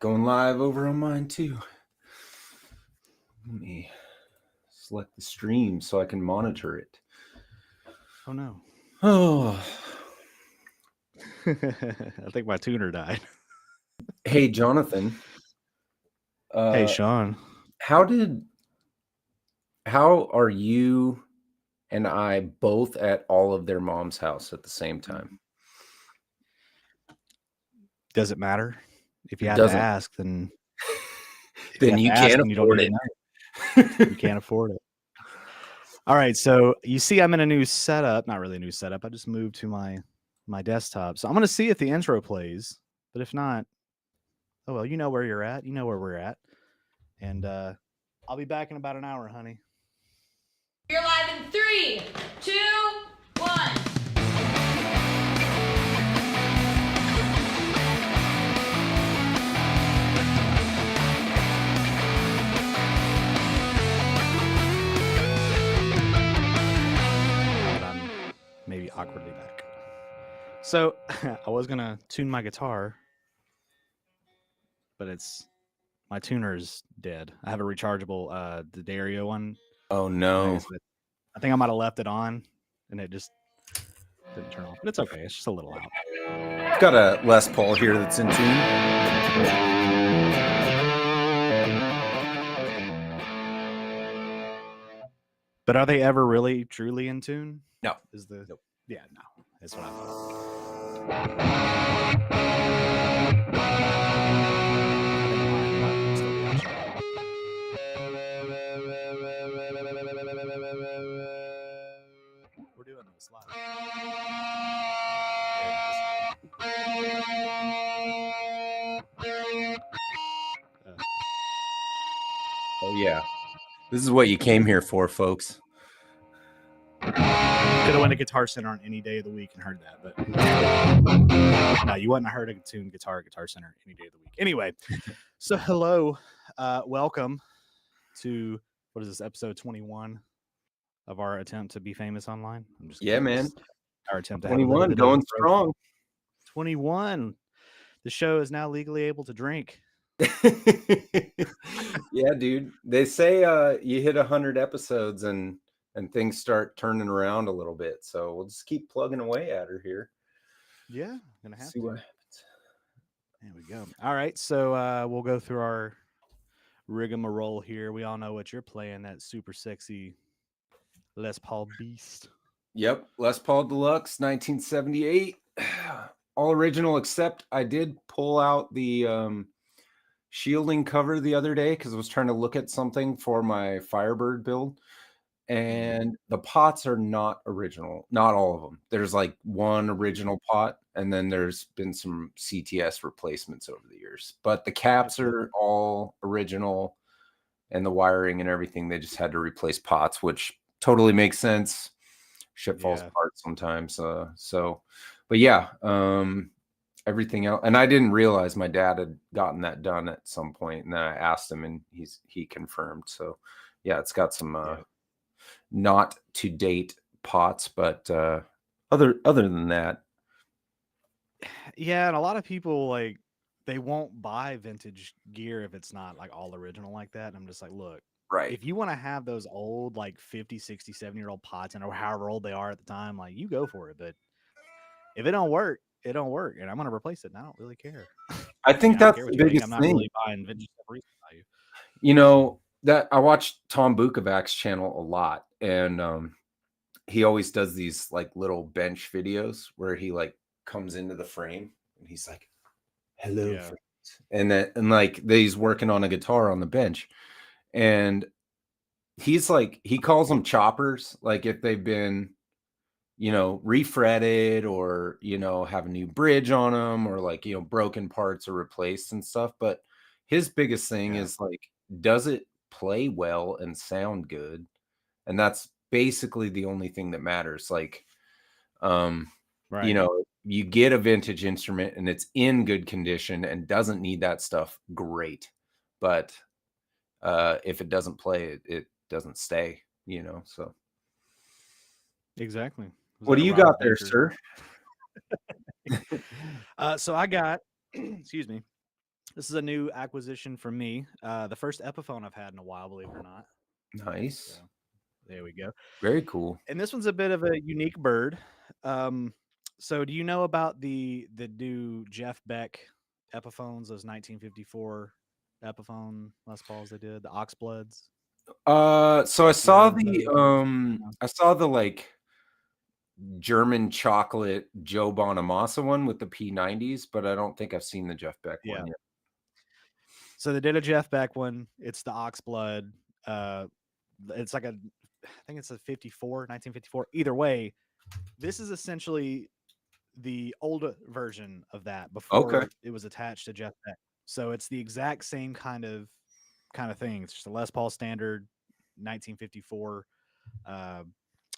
Going live over on mine too. Let me select the stream so I can monitor it. Oh no. Oh, I think my tuner died. hey, Jonathan. Hey, Sean. How are you and I both at all of their mom's house at the same time? Does it matter? If you It had doesn't. to ask, then Then you can't you don't afford need it. to know. You can't afford it. All right, so you see I'm in a new setup. Not really a new setup. I just moved to my desktop. So I'm going to see if the intro plays. But if not, oh well, you know where you're at. You know where we're at. And I'll be back in about an hour, honey. You're live in 3, 2, 1. But I'm maybe awkwardly back. So I was going to tune my guitar, but my tuner is dead. I have a rechargeable the Dario one. Oh no. I think I might have left it on and it just didn't turn off. But it's okay. It's just a little out. Got a Les Paul here that's in tune. But are they ever really truly in tune? No. Nope. Yeah, no. That's what I thought. We're doing this live. Oh yeah. This is what you came here for, folks. Could have went to Guitar Center on any day of the week and heard that, but no, you wouldn't have heard a tune guitar at Guitar Center any day of the week. Anyway, so hello, welcome to what is this, episode 21 of our attempt to be famous online. I'm just Yeah, man. Our attempt to 21 going strong. 21. The show is now legally able to drink. Yeah, dude. They say you hit 100 episodes and things start turning around a little bit. So we'll just keep plugging away at her here. Yeah, gonna have See to. what happens. There we go. All right, so we'll go through our rigmarole here. We all know what you're playing, that super sexy Les Paul Beast. Yep, Les Paul Deluxe, 1978. All original, except I did pull out the shielding cover the other day because I was trying to look at something for my Firebird build. And the pots are not original. Not all of them. There's like one original pot, and then there's been some CTS replacements over the years. But the caps are all original, and the wiring and everything, they just had to replace pots, which totally makes sense. Shit falls apart sometimes. But yeah, everything else. And I didn't realize my dad had gotten that done at some point, and then I asked him, and he confirmed. So yeah, it's got some not to date pots, but other than that, yeah. And a lot of people, like, they won't buy vintage gear if it's not like all original like that. And I'm just like, look, right, if you want to have those old like 50, 60, 70-year-old pots, and or however old they are at the time, like, you go for it. But if it don't work, it don't work, and I'm gonna replace it, and I don't really care. I think that's the biggest I'm not thing. really buying vintage stuff for resale value. You know, that I watch Tom Bukavac's channel a lot, and he always does these like little bench videos where he like comes into the frame and he's like, hello, friends. And like he's working on a guitar on the bench, and he's like, he calls them choppers, like if they've been, you know, refretted or, you know, have a new bridge on them, or like, you know, broken parts are replaced and stuff. But his biggest thing is like, does it play well and sound good? And that's basically the only thing that matters. Like, you know, you get a vintage instrument and it's in good condition and doesn't need that stuff, great. But if it doesn't play, it doesn't stay, you know. So Exactly. What do you got there, sir? So I got, excuse me, This is a new acquisition for me. The first Epiphone I've had in a while, believe it or not. Nice. So there we go. Very cool. And this one's a bit of a unique bird. So do you know about the new Jeff Beck Epiphones, those 1954 Epiphone Les Pauls they did, the Oxbloods? So I saw heard of the those? I saw the like German chocolate Joe Bonamassa one with the P90s, but I don't think I've seen the Jeff Beck one yet. So they did a Jeff Beck one. It's the Oxblood. It's like I think it's a 1954. Either way, this is essentially the older version of that before it was attached to Jeff Beck. So it's the exact same kind of thing. It's just a Les Paul standard 1954.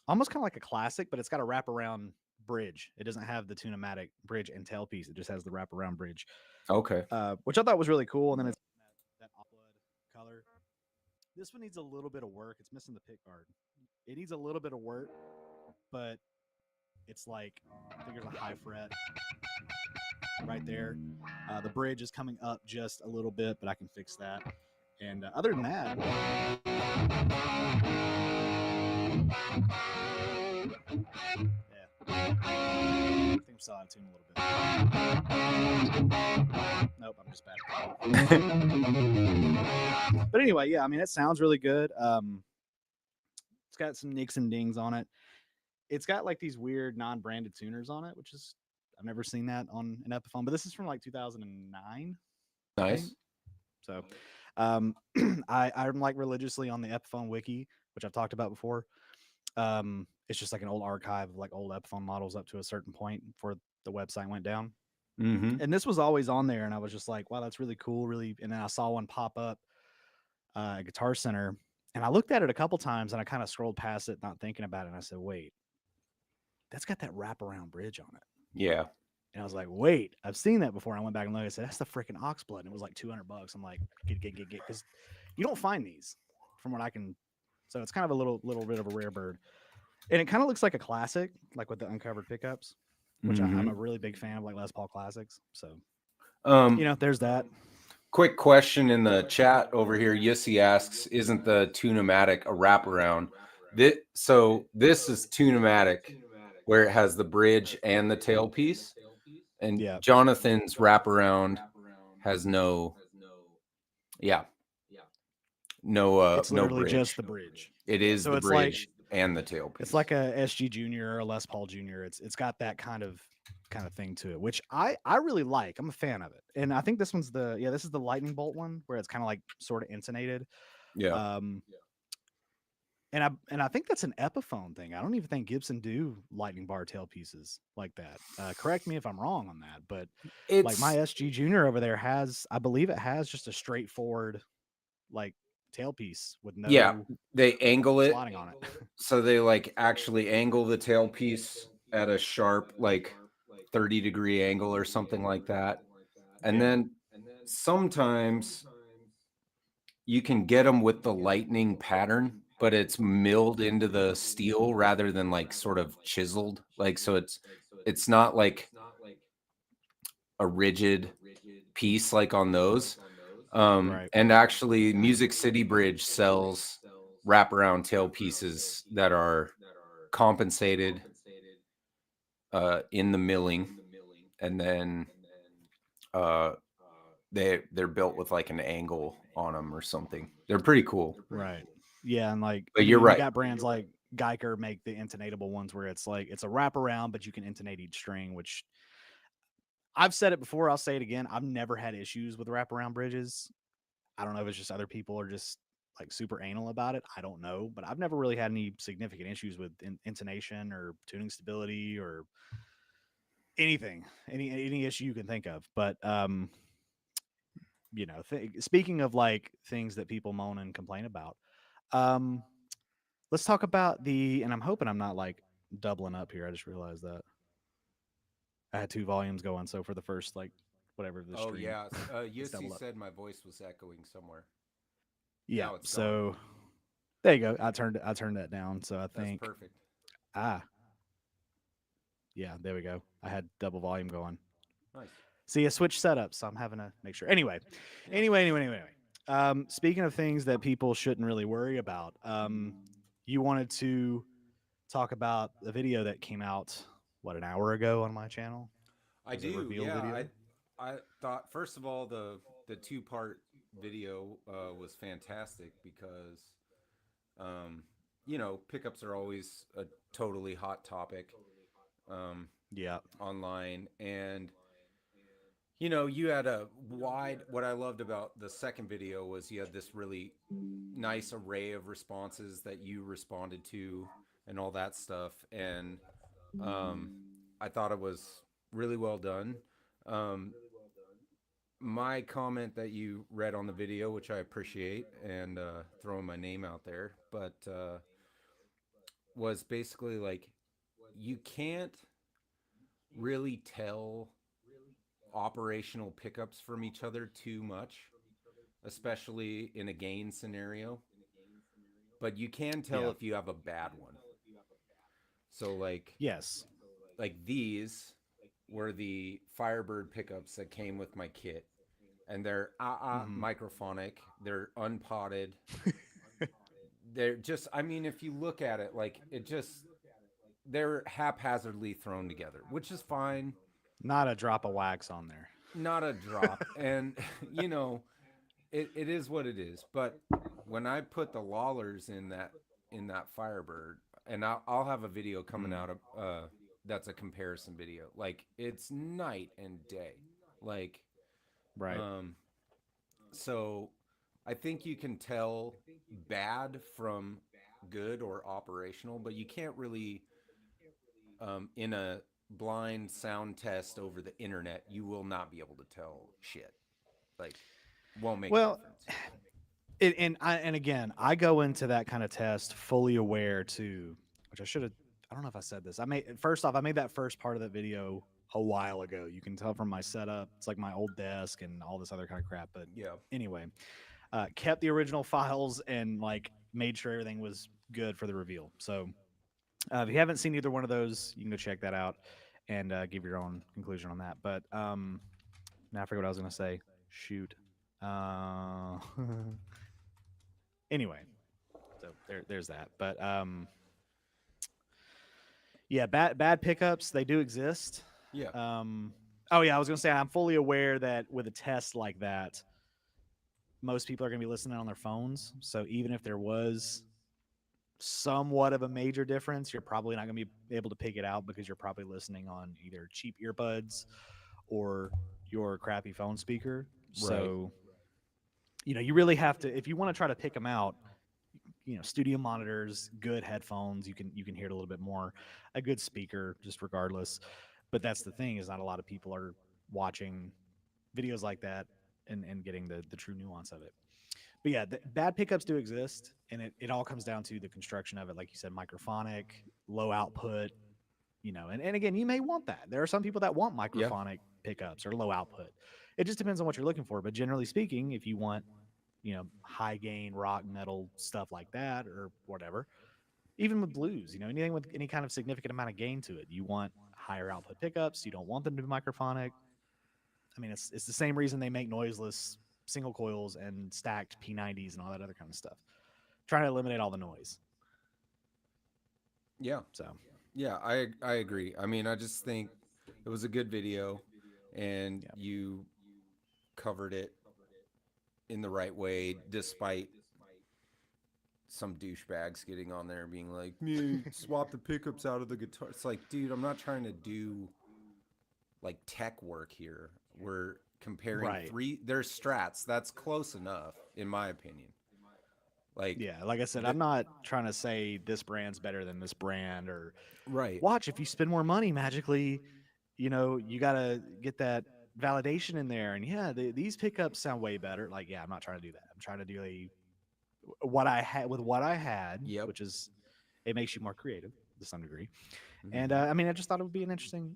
Almost kind of like a classic, but it's got a wraparound bridge. It doesn't have the Tune-o-matic bridge and tailpiece. It just has the wraparound bridge. Okay. Which I thought was really cool. And then it's that Oxblood color. This one needs a little bit of work. It's missing the pick guard. It needs a little bit of work, but it's like, I think there's a high fret right there. The bridge is coming up just a little bit, but I can fix that. And other than that, yeah, I think I'm still out of tune a little bit. Nope, I'm just bad. But anyway, yeah, I mean, it sounds really good. It's got some nicks and dings on it. It's got like these weird non-branded tuners on it, which is, I've never seen that on an Epiphone, but this is from like 2009. Nice. So I'm like religiously on the Epiphone wiki, which I've talked about before. It's just like an old archive of like old Epiphone models up to a certain point before the website went down. Mm-hmm. And this was always on there, and I was just like, wow, that's really cool, really. And then I saw one pop up at Guitar Center, and I looked at it a couple times, and I kind of scrolled past it, not thinking about it. And I said, wait, that's got that wraparound bridge on it. Yeah. And I was like, wait, I've seen that before. And I went back and looked. I said, that's the freaking Oxblood. And it was like $200. I'm like, get. Because you don't find these from what I can. So it's kind of a little bit of a rare bird. And it kind of looks like a classic, like with the uncovered pickups, which I'm a really big fan of, like Les Paul classics. So, there's that. Quick question in the chat over here. Yussi asks, isn't the Tune-o-matic a wraparound? So this is Tune-o-matic, where it has the bridge and the tailpiece. And Johnathan's wraparound has no, it's no literally bridge. just the bridge. It is the bridge and the tailpiece. It's like a SG Junior or a Les Paul Junior. It's got that kind of thing to it, which I really like. I'm a fan of it. And I think this one's this is the lightning bolt one where it's kind of like sort of intonated. Yeah. And I think that's an Epiphone thing. I don't even think Gibson do lightning bar tailpieces like that. Correct me if I'm wrong on that, but it's like my SG Junior over there I believe it has just a straightforward like tailpiece with no they angle it slotting on it. So they like actually angle the tailpiece at a sharp like 30-degree angle or something like that. And then sometimes you can get them with the lightning pattern, but it's milled into the steel rather than like sort of chiseled. Like, so it's not like a rigid piece like on those. And actually Music City Bridge sells wraparound tailpieces that are compensated in the milling, and then they're built with like an angle on them or something. They're pretty cool. Right. Yeah, and like, but you're right. You got brands like Guyker make the intonatable ones where it's like it's a wraparound, but you can intonate each string, which I've said it before, I'll say it again. I've never had issues with wraparound bridges. I don't know if it's just other people are just like super anal about it. I don't know, but I've never really had any significant issues with intonation or tuning stability or anything, any issue you can think of. But speaking of like things that people moan and complain about, let's talk about and I'm hoping I'm not like doubling up here. I just realized that I had 2 volumes going. So for the first like whatever the stream. Yussi said my voice was echoing somewhere. Yeah. So there you go. I turned that down. So I think that's perfect. Yeah, there we go. I had double volume going. Nice. See, a switch setup, so I'm having to make sure. Anyway. Speaking of things that people shouldn't really worry about, you wanted to talk about the video that came out an hour ago on my channel. I Was it do, reveal yeah. video? I thought first of all the 2-part video was fantastic because you know, pickups are always a totally hot topic Yeah. online, and you know, you had a wide. What I loved about the second video was you had this really nice array of responses that you responded to and all that stuff, and um, I thought it was really well done. Um, my comment that you read on the video, which I appreciate, and throwing my name out there, but was basically like you can't really tell operational pickups from each other too much, especially in a gain scenario. But you can tell Yeah. if you have a bad one. So Yes. like these were the Firebird pickups that came with my kit, and they're Mhm. microphonic. They're unpotted. They're just, I mean, if you look at it, like it just, they're haphazardly thrown together, which is fine. Not a drop of wax on there. Not a drop. And, you know, it is what it is. But when I put the Lawlers in that Firebird, and I'll have a video coming out of that's a comparison video. Like it's night and day. Like Right. so I think you can tell bad from good or operational, but you can't really in a blind sound test over the internet, you will not be able to tell shit. Like won't make a Well, difference. and again, I go into that kind of test fully aware too, which I should have. I don't know if I said this. I made that first part of that video a while ago. You can tell from my setup. It's like my old desk and all this other kind of crap. But Yeah. anyway, kept the original files and like made sure everything was good for the reveal. So if you haven't seen either one of those, you can go check that out and give your own conclusion on that. But now I forget what I was going to say. Shoot. Anyway, so there's that. But yeah, bad pickups, they do exist. Yeah. Oh yeah, I was gonna say I'm fully aware that with a test like that, most people are gonna be listening on their phones. So even if there was somewhat of a major difference, you're probably not gonna be able to pick it out because you're probably listening on either cheap earbuds or your crappy phone speaker. Right. So you know, you really have to, if you want to try to pick them out, you know, studio monitors, good headphones, you can hear it a little bit more, a good speaker, just regardless. But that's the thing, is not a lot of people are watching videos like that and getting the true nuance of it. But yeah, bad pickups do exist, and it all comes down to the construction of it. Like you said, microphonic, low output, you know, and again, you may want that. There are some people that want Yeah. microphonic pickups or low output. It just depends on what you're looking for. But generally speaking, if you want, you know, high gain rock metal stuff like that or whatever, even with blues, you know, anything with any kind of significant amount of gain to it, you want higher output pickups. You don't want them to be microphonic. I mean, it's the same reason they make noiseless single coils and stacked P90s and all that other kind of stuff, trying to eliminate all the noise. Yeah. So Yeah, I agree. I mean, I just think it was a good video, and you covered it in the right way, despite some douchebags getting on there and being like, "Me, swap the pickups out of the guitar." It's like, dude, I'm not trying to do like tech work here. We're comparing Right. there's Strats. That's close enough, in my opinion. Like, yeah, like I said, I'm not trying to say this brand's better than this brand, or right. watch, if you spend more money magically, you know, you got to get that validation in there. And yeah, these pickups sound way better. Like, yeah, I'm not trying to do that. I'm trying to do what I had with what I had, Yep. which is, it makes you more creative to some degree. Mhm. And I mean, I just thought it would be an interesting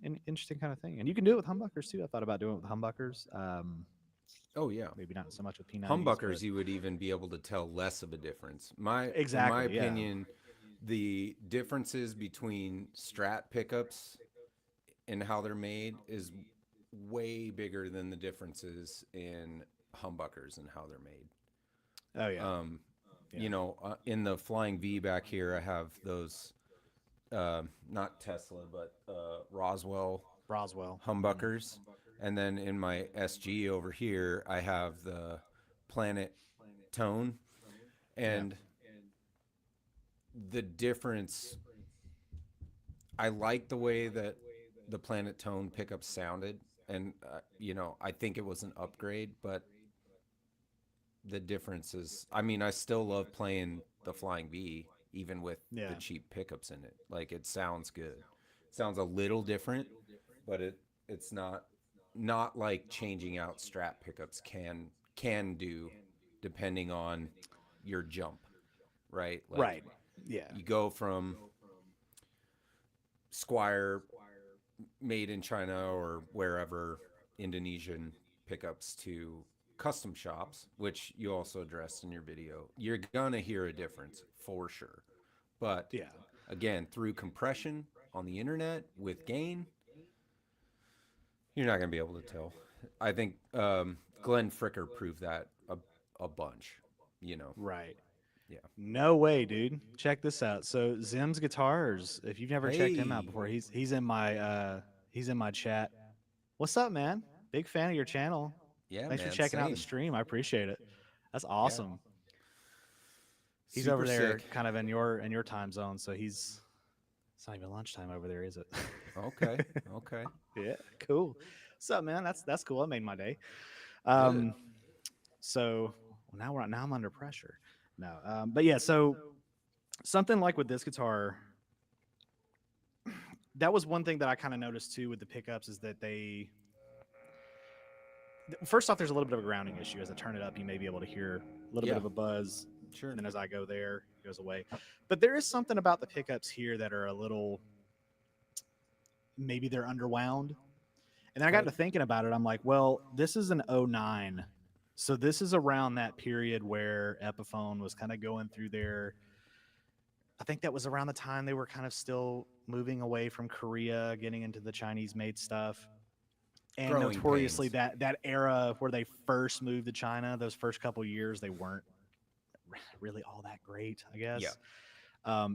kind of thing. And you can do it with humbuckers too. I thought about doing it with humbuckers. Oh yeah. Maybe not so much with P90s. Humbuckers, but you would even be able to tell less of a difference. In my Exactly, yeah. opinion, the differences between Strat pickups and how they're made is way bigger than the differences in humbuckers and how they're made. Oh yeah. You know, in the Flying V back here, I have those, not Tesla, but Roswell Roswell. humbuckers. And then in my SG over here, I have the Planet Tone. And the difference, I like the way that the Planet Tone pickup sounded. And, you know, I think it was an upgrade, but the difference is, I mean, I still love playing the Flying V, even with the cheap pickups in it. Like, it sounds good. It sounds a little different, but it's not like changing out Strat pickups can do, depending on your jump, right? Like, Right. Yeah. you go from Squire made in China or wherever, Indonesian pickups, to custom shops, which you also addressed in your video. You're gonna hear a difference for sure. But again, through compression on the internet with gain, you're not gonna be able to tell. I think Glenn Fricker proved that a bunch, you know. Right. Yeah. No way, dude. Check this out. So Zim's Guitars, if you've never checked him out before, he's in my chat. What's up, man? Big fan of your channel. Yeah, Thanks man, for checking out the same. stream. I appreciate it. That's awesome. He's Super over there sick. kind of in your time zone, so it's not even lunchtime over there, is it? Okay. Okay. Yeah, cool. What's up, man? That's cool. That made my day. Good. So now I'm under pressure. No, but yeah, so something like with this guitar, that was one thing that I kind of noticed too with the pickups, is that first off, there's a little bit of a grounding issue. As I turn it up, you may be able to hear a little bit of a buzz. Sure. And then as I go there, it goes away. But there is something about the pickups here that are a little, maybe they're underwound. And then I got to thinking about it. I'm like, well, this is an 09. So this is around that period where Epiphone was kind of going through their, I think that was around the time they were kind of still moving away from Korea, getting into the Chinese made stuff. And Growing notoriously pains. that era where they first moved to China, those first couple years, they weren't really all that great, I guess. Yeah.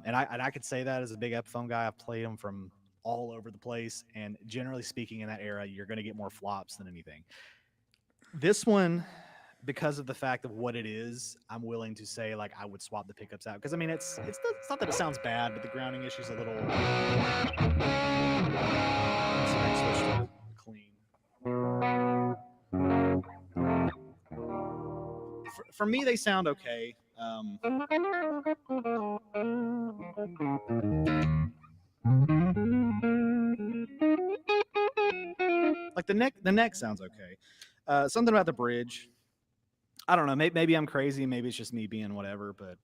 And I could say that as a big Epiphone guy. I've played them from all over the place. And generally speaking, in that era, you're going to get more flops than anything. This one, because of the fact of what it is, I'm willing to say, like, I would swap the pickups out. Because, I mean, it's not that it sounds bad, but the grounding issue is a little... So I switched to clean. For me, they sound okay. Like the neck sounds okay. Something about the bridge, I don't know. Maybe I'm crazy. Maybe it's just me being whatever. But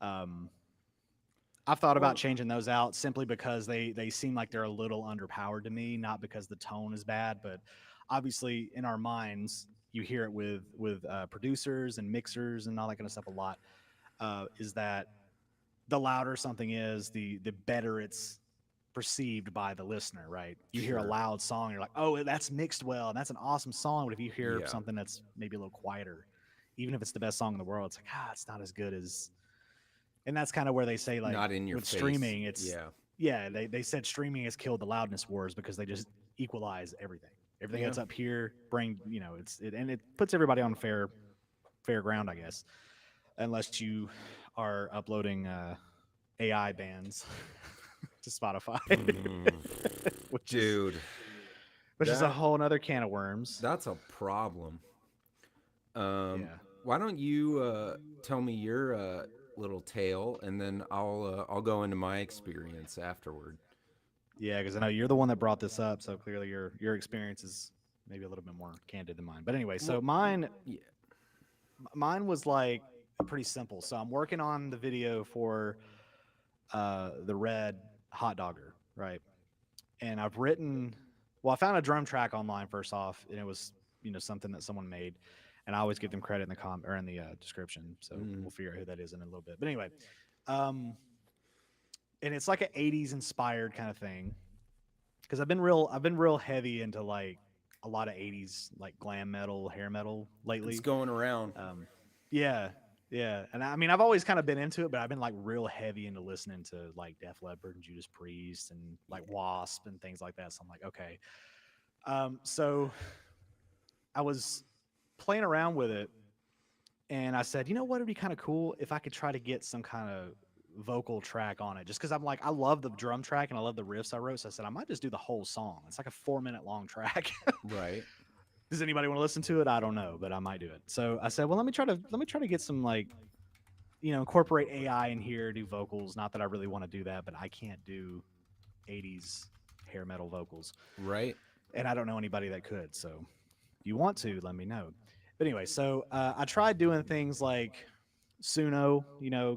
I've thought about changing those out simply because they seem like they're a little underpowered to me. Not because the tone is bad, but obviously in our minds, you hear it with producers and mixers and all that kind of stuff a lot. Is that the louder something is, the better it's perceived by the listener, right? You hear a loud song, you're like, oh, that's mixed well, and that's an awesome song. But if you hear something that's maybe a little quieter, even if it's the best song in the world, it's like, it's not as good as. And that's kind of where they say, like, not in your with face. Streaming, it's they said streaming has killed the loudness wars because they just equalize everything. Everything that's up here, and it puts everybody on fair ground, I guess, unless you are uploading AI bands to Spotify, which is a whole other can of worms. That's a problem. Why don't you tell me your little tale, and then I'll go into my experience afterward. Yeah, because I know you're the one that brought this up, so clearly your experience is maybe a little bit more candid than mine. But anyway, so mine was like pretty simple. So I'm working on the video for the Red Hot Dogger, right? And I found a drum track online first off, and it was something that someone made, and I always give them credit in the description, so we'll figure out who that is in a little bit. But anyway, and it's like an 80s inspired kind of thing, because I've been real heavy into like a lot of 80s like glam metal, hair metal lately. It's going around. Yeah, yeah. And I mean, I've always kind of been into it, but I've been like real heavy into listening to like Def Leppard and Judas Priest and like Wasp and things like that. So I'm like, okay. So I was playing around with it, and I said, you know what, it'd be kind of cool if I could try to get some kind of vocal track on it, just because I'm like, I love the drum track and I love the riffs I wrote. So I said, I might just do the whole song. It's like a 4-minute long track. Right. Does anybody want to listen to it? I don't know, but I might do it. So I said, well, let me try to get some like, incorporate AI in here, do vocals. Not that I really want to do that, but I can't do 80s hair metal vocals. Right. And I don't know anybody that could. So if you want to, let me know. But anyway, so I tried doing things like Suno,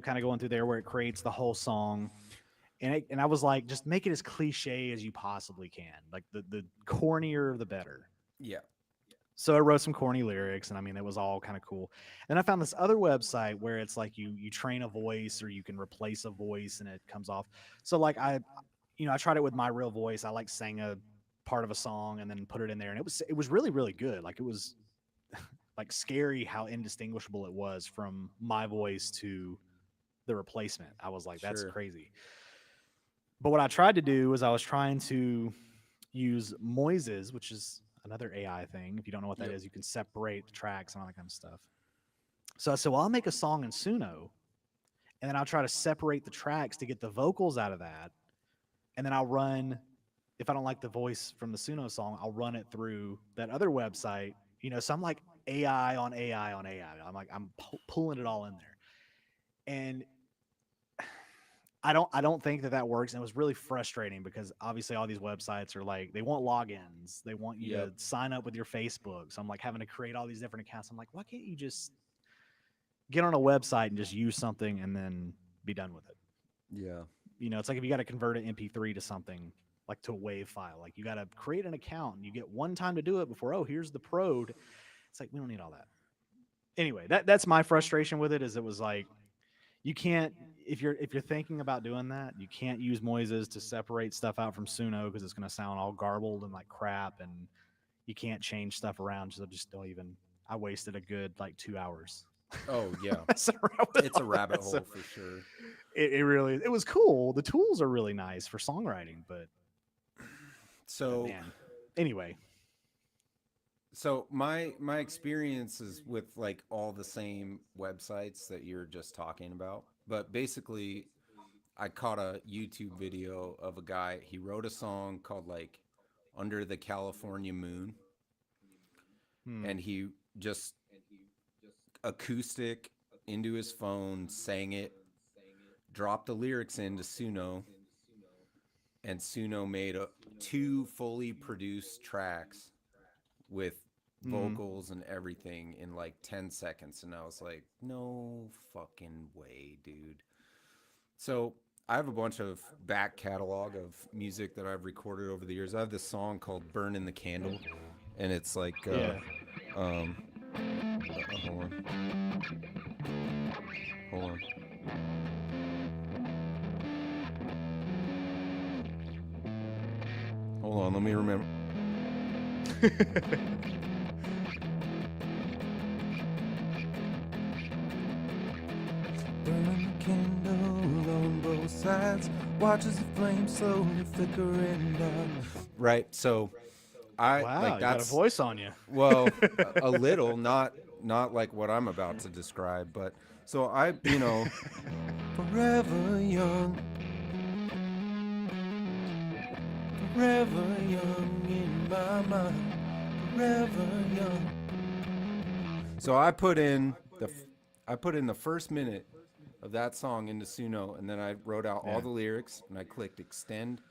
kind of going through there where it creates the whole song. And I was like, just make it as cliche as you possibly can. Like the cornier, the better. Yeah. So I wrote some corny lyrics, and I mean, it was all kind of cool. And I found this other website where it's like you train a voice, or you can replace a voice, and it comes off. So like I tried it with my real voice. I like sang a part of a song and then put it in there, and it was really, really good. Like it was like scary how indistinguishable it was from my voice to the replacement. I was like, that's Sure. crazy. But what I tried to do was I was trying to use Moises, which is another AI thing. If you don't know what that is, you can separate the tracks and all that kind of stuff. So I said, well, I'll make a song in Suno, and then I'll try to separate the tracks to get the vocals out of that. And then I'll run, if I don't like the voice from the Suno song, I'll run it through that other website. So I'm like AI on AI on AI. I'm like, I'm pulling it all in there. And I don't think that works. And it was really frustrating because obviously all these websites are like, they want logins. They want you to sign up with your Facebook. So I'm like having to create all these different accounts. I'm like, why can't you just get on a website and just use something and then be done with it? Yeah. It's like if you got to convert an MP3 to something, like to a WAV file, like you got to create an account and you get one time to do it before, oh, here's the pro. It's like, we don't need all that. Anyway, that's my frustration with it, is it was like, you can't, if you're thinking about doing that, you can't use Moises to separate stuff out from Suno because it's going to sound all garbled and like crap, and you can't change stuff around. So just don't even. I wasted a good like 2 hours. Oh yeah. It's a rabbit hole for sure. It really, it was cool. The tools are really nice for songwriting, but man. Anyway. So my experience is with like all the same websites that you're just talking about, but basically I caught a YouTube video of a guy. He wrote a song called like Under the California Moon, and he just acoustic into his phone, sang it, dropped the lyrics into Suno, and Suno made 2 fully produced tracks with vocals and everything in like 10 seconds. And I was like, no fucking way, dude. So I have a bunch of back catalog of music that I've recorded over the years. I have this song called Burning the Candle, and it's like hold on. Hold on, let me remember. Burn the candle on both sides, watches the flame slowly flickering down. Right, so I wow, like you that's got a voice on you. Well, a little, not like what I'm about to describe, but so I, forever young, forever young in my mind, forever young. So I put in the first minute of that song into Suno, and then I wrote out all the lyrics, and I clicked extend,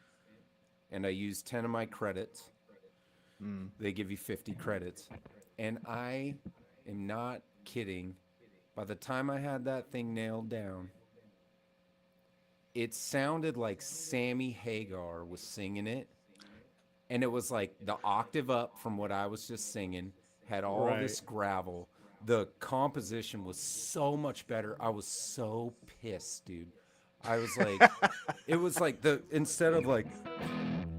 and I used 10 of my credits. They give you 50 credits, and I am not kidding. By the time I had that thing nailed down, it sounded like Sammy Hagar was singing it, and it was like the octave up from what I was just singing, had all this gravel. The composition was so much better. I was so pissed, dude. I was like, it was like instead of like,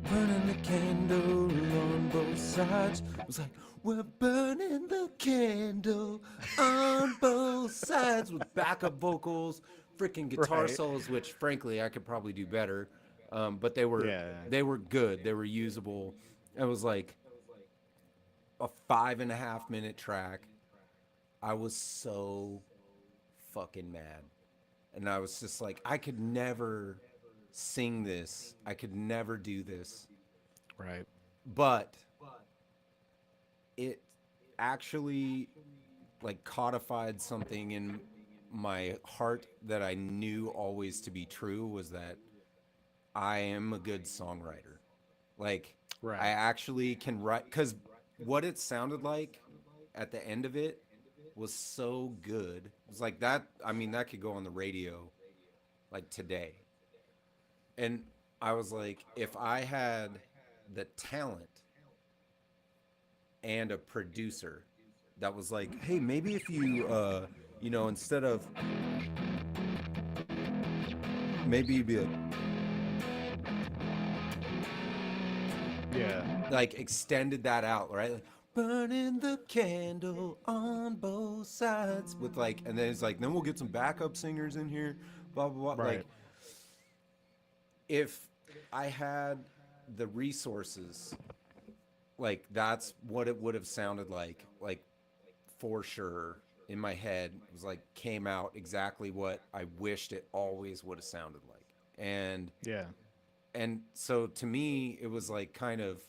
burning the candle on both sides. It was like, we're burning the candle on both sides with backup vocals, freaking guitar Right. solos, which frankly I could probably do better. But they were Yeah. good. They were usable. It was like a 5.5 minute track. I was so fucking mad. And I was just like, I could never sing this. I could never do this. Right. But it actually like codified something in my heart that I knew always to be true, was that I am a good songwriter. Like, Right. I actually can write, because what it sounded like at the end of it was so good. It was like that. I mean, that could go on the radio like today. And I was like, if I had the talent and a producer that was like, hey, maybe if you, instead of, maybe you'd be like extended that out, right? Like, burning the candle on both sides with like, and then it's like, then we'll get some backup singers in here, blah, blah, blah. Right. Like, if I had the resources, like that's what it would have sounded like for sure in my head. It was like, came out exactly what I wished it always would have sounded like. Yeah. And so to me, it was like kind of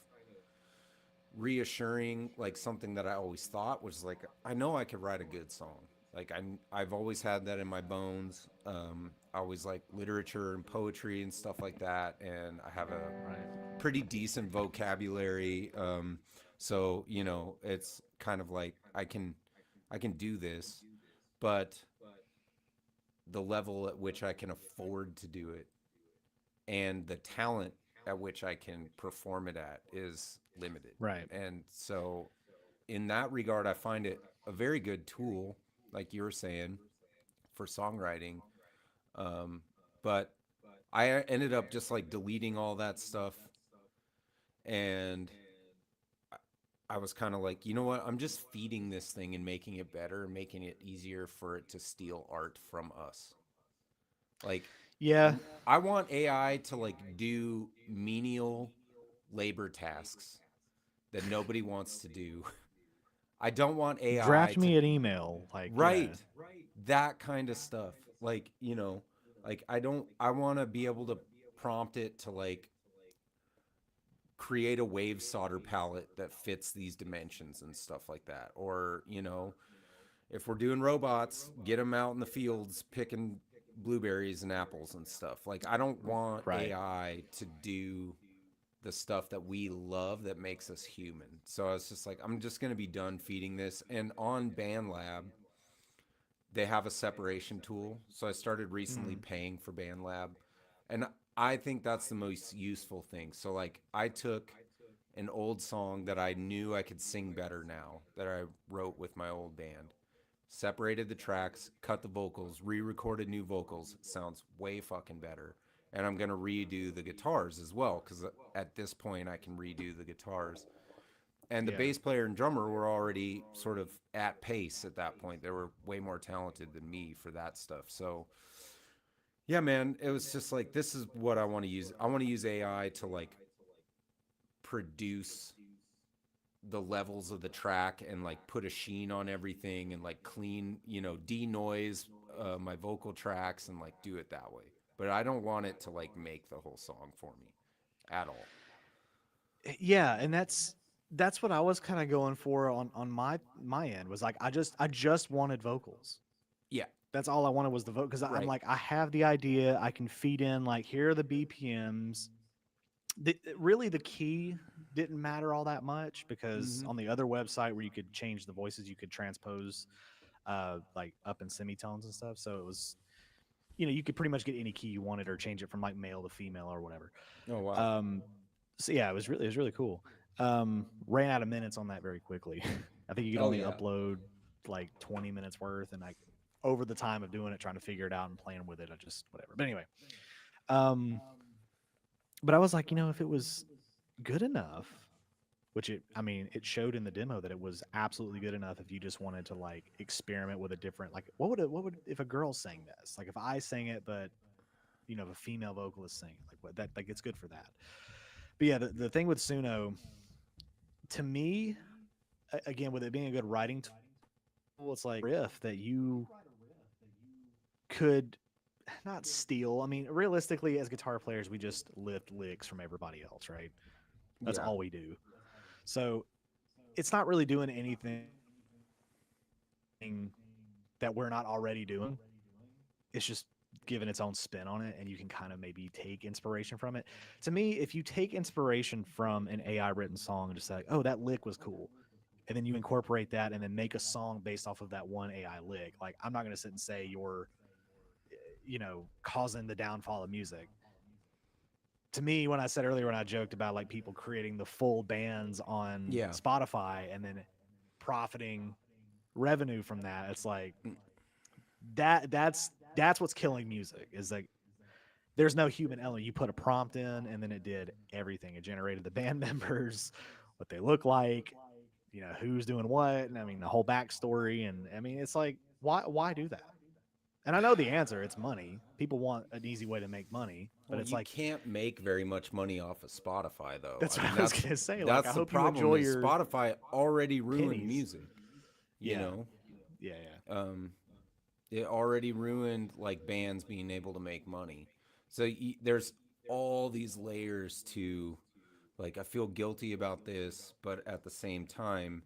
reassuring, like something that I always thought was like, I know I could write a good song. Like I've always had that in my bones. I always like literature and poetry and stuff like that, and I have a pretty decent vocabulary. So it's kind of like I can do this, but the level at which I can afford to do it and the talent at which I can perform it at is limited. Right. And so in that regard, I find it a very good tool, like you were saying, for songwriting. But I ended up just like deleting all that stuff. And I was kind of like, you know what? I'm just feeding this thing and making it better, making it easier for it to steal art from us. Like, Yeah. I want AI to like do menial labor tasks that nobody wants to do. I don't want AI Draft to me an email. Like, write that kind of stuff. Like, like I want to be able to prompt it to like create a wave solder palette that fits these dimensions and stuff like that. Or, if we're doing robots, get them out in the fields picking blueberries and apples and stuff. Like, I don't want AI to do the stuff that we love that makes us human. So I was just like, I'm just going to be done feeding this. And on BandLab, they have a separation tool. So I started recently paying for BandLab. And I think that's the most useful thing. So like, I took an old song that I knew I could sing better now, that I wrote with my old band, separated the tracks, cut the vocals, re-recorded new vocals. Sounds way fucking better. And I'm going to redo the guitars as well, because at this point I can redo the guitars. And the bass player and drummer were already sort of at pace at that point. They were way more talented than me for that stuff. So yeah, man, it was just like, this is what I want to use. I want to use AI to like produce the levels of the track and like put a sheen on everything and like clean, denoise my vocal tracks and like do it that way. But I don't want it to like make the whole song for me at all. Yeah, and that's what I was kind of going for on my end, was like, I just wanted vocals. Yeah. That's all I wanted was the vote, because I'm Right. like, I have the idea. I can feed in, like, here are the BPMs. Really, the key didn't matter all that much, because on the other website where you could change the voices, you could transpose like up in semitones and stuff. So it was, you could pretty much get any key you wanted or change it from like male to female or whatever. Oh wow. So yeah, it was really cool. Ran out of minutes on that very quickly. I think you could Oh, only yeah. upload like 20 minutes worth, and over the time of doing it, trying to figure it out and playing with it, I just whatever. But anyway, but I was like, if it was good enough. I mean, it showed in the demo that it was absolutely good enough if you just wanted to like experiment with a different, like, what would if a girl sang this, like if I sang it, but if a female vocalist sang it, like what that, like it's good for that. But yeah, the thing with Suno, to me, again, with it being a good writing tool, it's like riff that you could not steal. I mean, realistically, as guitar players, we just lift licks from everybody else, right? That's Yeah. all we do. So it's not really doing anything that we're not already doing. It's just giving its own spin on it, and you can kind of maybe take inspiration from it. To me, if you take inspiration from an AI written song and just say, oh, that lick was cool, and then you incorporate that and then make a song based off of that one AI lick, like I'm not going to sit and say you're, causing the downfall of music. To me, when I said earlier, when I joked about like people creating the full bands on Yeah. Spotify and then profiting revenue from that, it's like Mm. that's what's killing music, is like there's no human element. You put a prompt in and then it did everything. It generated the band members, what they look like, who's doing what, and I mean the whole backstory. And I mean, it's like, why do that? And I know the answer, it's money. People want an easy way to make money, but Well, it's you like, can't make very much money off of Spotify, though. that's I what mean, I was gonna say. Like, I that's the hope you problem. enjoy Is your Spotify already ruined pennies. music. You Yeah. know, Yeah, yeah. it already ruined like bands being able to make money. So there's all these layers to, like, I feel guilty about this, but at the same time,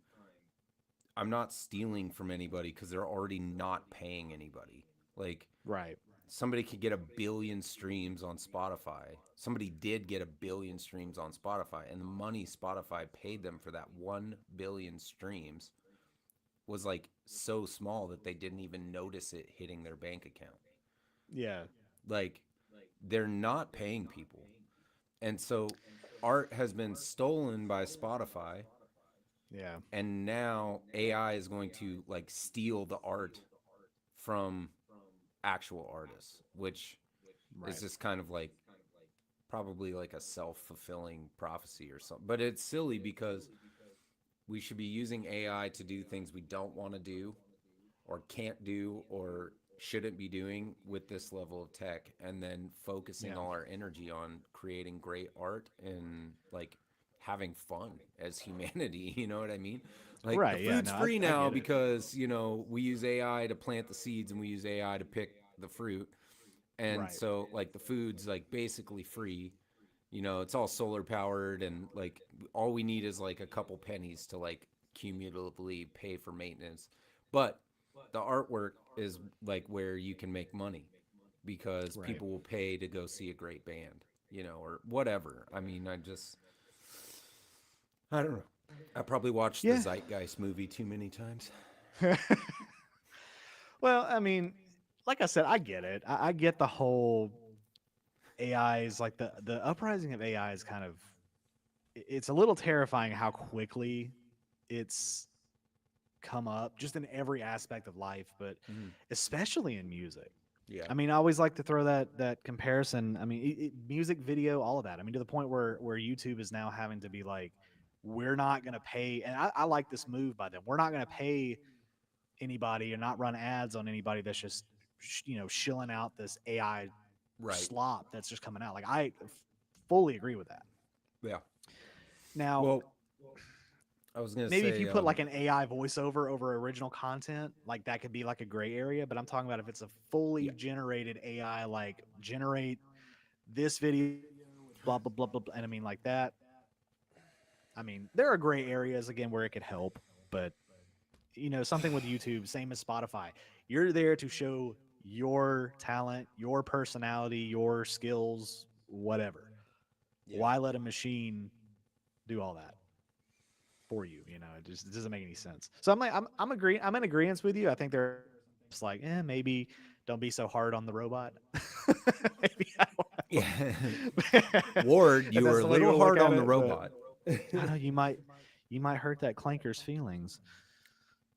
I'm not stealing from anybody because they're already not paying anybody. Like, Right. somebody could get 1 billion streams on Spotify. Somebody did get 1 billion streams on Spotify, and the money Spotify paid them for that 1 billion streams was like so small that they didn't even notice it hitting their bank account. Yeah. Like, they're not paying people. And so art has been stolen by Spotify, Yeah. and now AI is going to like steal the art from actual artists, which Right. is just kind of like probably like a self-fulfilling prophecy or something. But it's silly because we should be using AI to do things we don't want to do or can't do or shouldn't be doing with this level of tech, and then focusing Yeah. all our energy on creating great art and like having fun as humanity. You know what I mean? Like, the Right. Yeah. fruit's No, free I now get it. because, we use AI to plant the seeds and we use AI to pick the fruit. And Right. so like the food's like basically free. It's all solar powered, and like all we need is like a couple pennies to like cumulatively pay for maintenance. But the artwork is like where you can make money because Right. people will pay to go see a great band, or whatever. I mean, I don't know. I probably watched the Yeah. Zeitgeist movie too many times. Well, I mean, like I said, I get it. I get the whole AI is like the uprising of AI is kind of, it's a little terrifying how quickly it's come up just in every aspect of life, but Mhm. especially in music. Yeah. I mean, I always like to throw that comparison. I mean, music video, all of that. I mean, to the point where YouTube is now having to be like, we're not going to pay. And I like this move by them. We're not going to pay anybody or not run ads on anybody that's just, shilling out this AI Right. slop that's just coming out. Like, I fully agree with that. Yeah. Now, Well, I was gonna maybe say, if you put like an AI voiceover over original content, like that could be like a gray area. But I'm talking about if it's a fully Yeah. generated AI, like generate this video with blah blah blah blah, blah, and I mean like that. I mean, there are gray areas again where it could help, but something with YouTube, same as Spotify. You're there to show your talent, your personality, your skills, whatever. Yeah. Why let a machine do all that for you? It doesn't make any sense. So I'm like, I'm in agreement with you. I think they're just like, maybe don't be so hard on the robot. Maybe I don't know. Yeah. Ward, If you that's were a the way you little wanna look hard at on the it, but robot. I know you might hurt that clanker's feelings.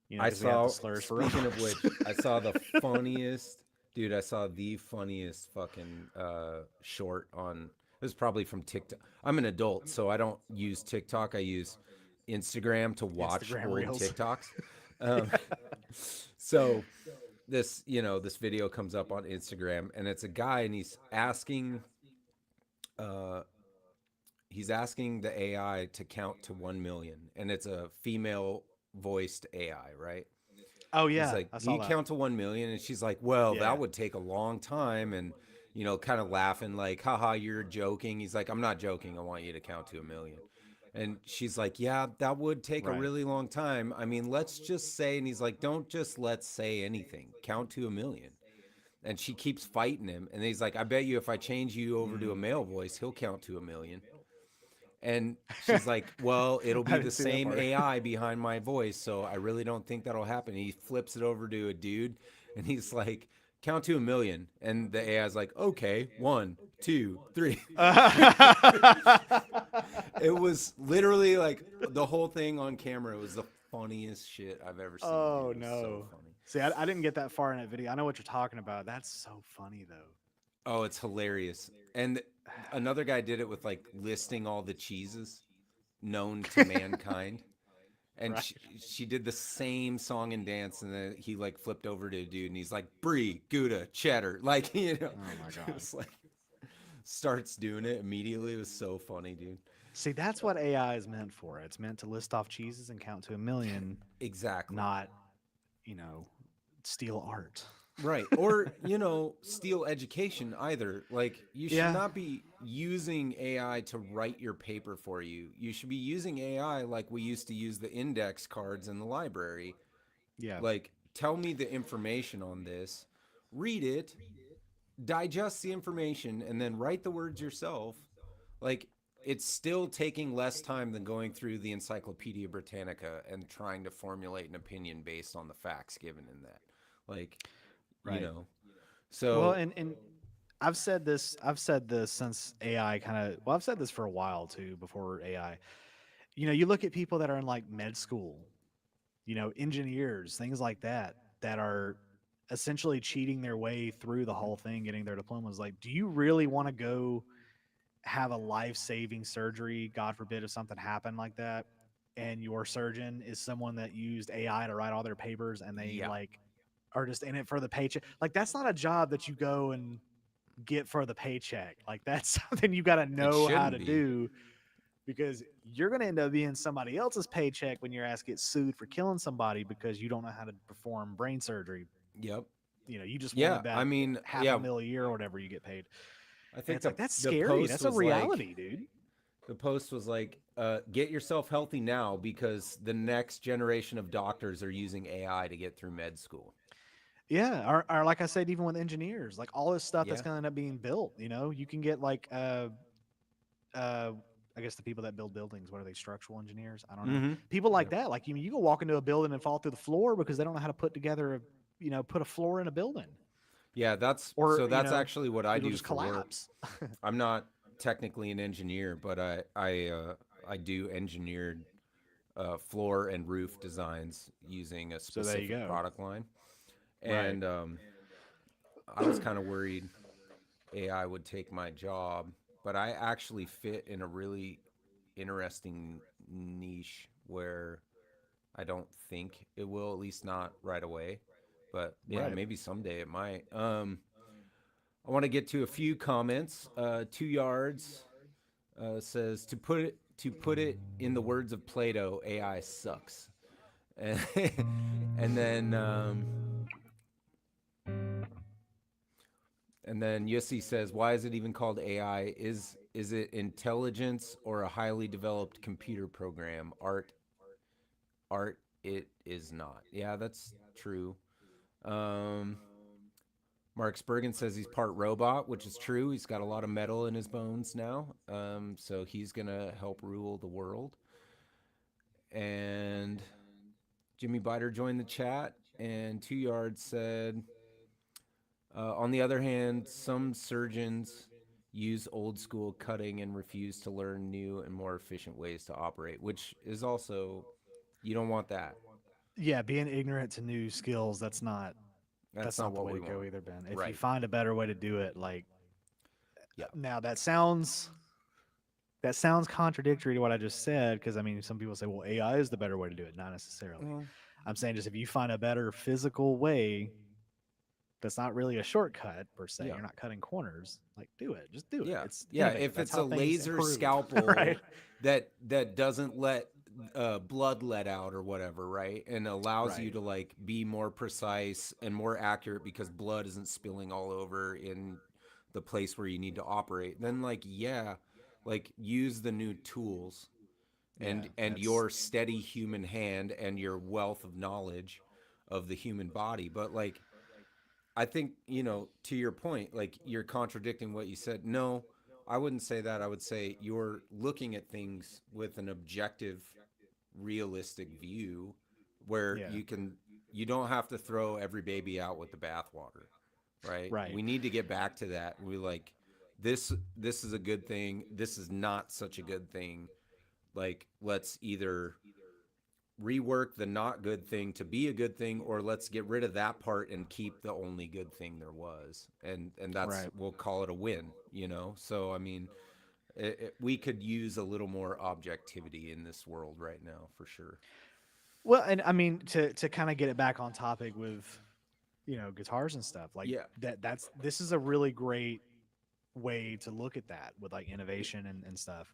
I 'Cause we have saw, the slurs for speaking of robots. which, I saw the funniest, dude, I saw the funniest fucking short on It was probably from TikTok. I'm an adult, so I don't use TikTok. I use Instagram to watch Instagram old Reels. TikToks. Um, so this video comes up on Instagram, and it's a guy, and uh, he's asking the AI to count to 1 million, and it's a female voiced AI, right? Oh He's yeah, like, I "Can saw you that. count to 1 million?" And she's like, "Well, Yeah. that would take a long time." And kind of laughing, like, "Haha, you're joking." He's like, "I'm not joking. I want you to count to 1 million." And she's like, "Yeah, that would take a Right. really long time. I mean, let's just say." And he's like, "Don't just let's say anything. Count to 1 million." And she keeps fighting him. And he's like, "I bet you if I change you over to a Mm. male voice, he'll count to 1 million." And she's like, "Well, it'll I be didn't the see that same part. AI behind my voice, so I really don't think that'll happen." He flips it over to a dude, and he's like, "Count to 1 million." And the AI's like, "Okay, 1, 2, 3." It was literally like the whole thing on camera. It was the funniest shit I've ever seen, Oh dude. It was so no. funny. See, I didn't get that far in that video. I know what you're talking about. That's so funny though. Oh, it's hilarious. And another guy did it with like listing all the cheeses known to mankind. And Right. she did the same song and dance, and then he like flipped over to a dude, and he's like, "Brie, Gouda, cheddar," like Oh my god. just like starts doing it immediately. It was so funny, dude. See, that's what AI is meant for. It's meant to list off cheeses and count to 1 million, Exactly. not, you know, steal art. Right. Or, steal education either. Like, you should Yeah. not be using AI to write your paper for you. You should be using AI like we used to use the index cards in the library. Yeah. Like, tell me the information on this, read it, digest the information, and then write the words yourself. Like, it's still taking less time than going through the Encyclopedia Britannica and trying to formulate an opinion based on the facts given in that. Like, you Right. know. Well, So, and I've said this since AI kind of, well, I've said this for a while too, before AI. You look at people that are in like med school, engineers, things like that are essentially cheating their way through the whole thing, getting their diplomas. Like, do you really want to go have a life-saving surgery, God forbid if something happened like that, and your surgeon is someone that used AI to write all their papers and they yeah, like are just in it for the paycheck? Like, that's not a job that you go and get for the paycheck. Like, that's something you got to it know how shouldn't to be. do, because you're going to end up being somebody else's paycheck when your ass gets sued for killing somebody because you don't know how to perform brain surgery. Yep. You just Yeah, wanted I that mean, half a yeah, mil a year or whatever you get paid. I And think it's like, that's the scary. post That's a was like reality, dude. the post was like, get yourself healthy now because the next generation of doctors are using AI to get through med school. Yeah, or like I said, even with engineers, like all this stuff that's Yeah. going to end up being built, you can get like, uh, I guess the people that build buildings, what are they, structural engineers? I don't know. Mm-hmm. People like Yep. that, like you can walk into a building and fall through the floor because they don't know how to put together put a floor in a building, Yeah, that's or so that's actually what I it'll do just for work. collapse. I'm not technically an engineer, but I do engineered floor and roof designs using a So there you specific go. product line. Right. And I was kind of worried AI would take my job, but I actually fit in a really interesting niche where I don't think it will, at least not right away. But yeah, Right. maybe someday it might. I want to get to a few comments. 2 yards says to put it in the words of Plato, AI sucks. And, and then And then Yussi says, "Why is it even called AI? Is it intelligence or a highly developed computer program? Art, it is not." Yeah, that's true. Um, Mark Spurgeon says he's part robot, which is true. He's got a lot of metal in his bones now, so he's gonna help rule the world. And Jimmy Biter joined the chat, and 2 yards said, on the other hand, some surgeons use old school cutting and refuse to learn new and more efficient ways to operate, which is also, you don't want that. Yeah, being ignorant to new skills, That's that's not not the what way we to go want. either, Ben. If you Right. find a better way to do it, like, Yeah. Now that sounds contradictory to what I just said, because I mean, some people say, well, AI is the better way to do it. Not necessarily. Well, I'm saying just if you find a better physical way that's not really a shortcut per se, yeah. you're not cutting corners, like do it. Just do it. Yeah. It's Yeah. innovative. If That's it's how a things laser improve. scalpel Right. that doesn't let blood let out or whatever, right? And allows you Right. to like be more precise and more accurate because blood isn't spilling all over in the place where you need to operate, then like yeah, like use the new tools Yeah. and That's your steady human hand and your wealth of knowledge of the human body. But like I think, to your point, like you're contradicting what you said. No, I wouldn't say that. I would say you're looking at things with an objective, realistic view where yeah. you don't have to throw every baby out with the bathwater, right? Right. We need to get back to that. We like this is a good thing. This is not such a good thing. Like let's either rework the not good thing to be a good thing, or let's get rid of that part and keep the only good thing there was, and that's Right. we'll call it a win. So I mean we could use a little more objectivity in this world right now for sure. Well, and I mean to kind of get it back on topic with guitars and stuff like Yeah. that's this is a really great way to look at that with like innovation and stuff.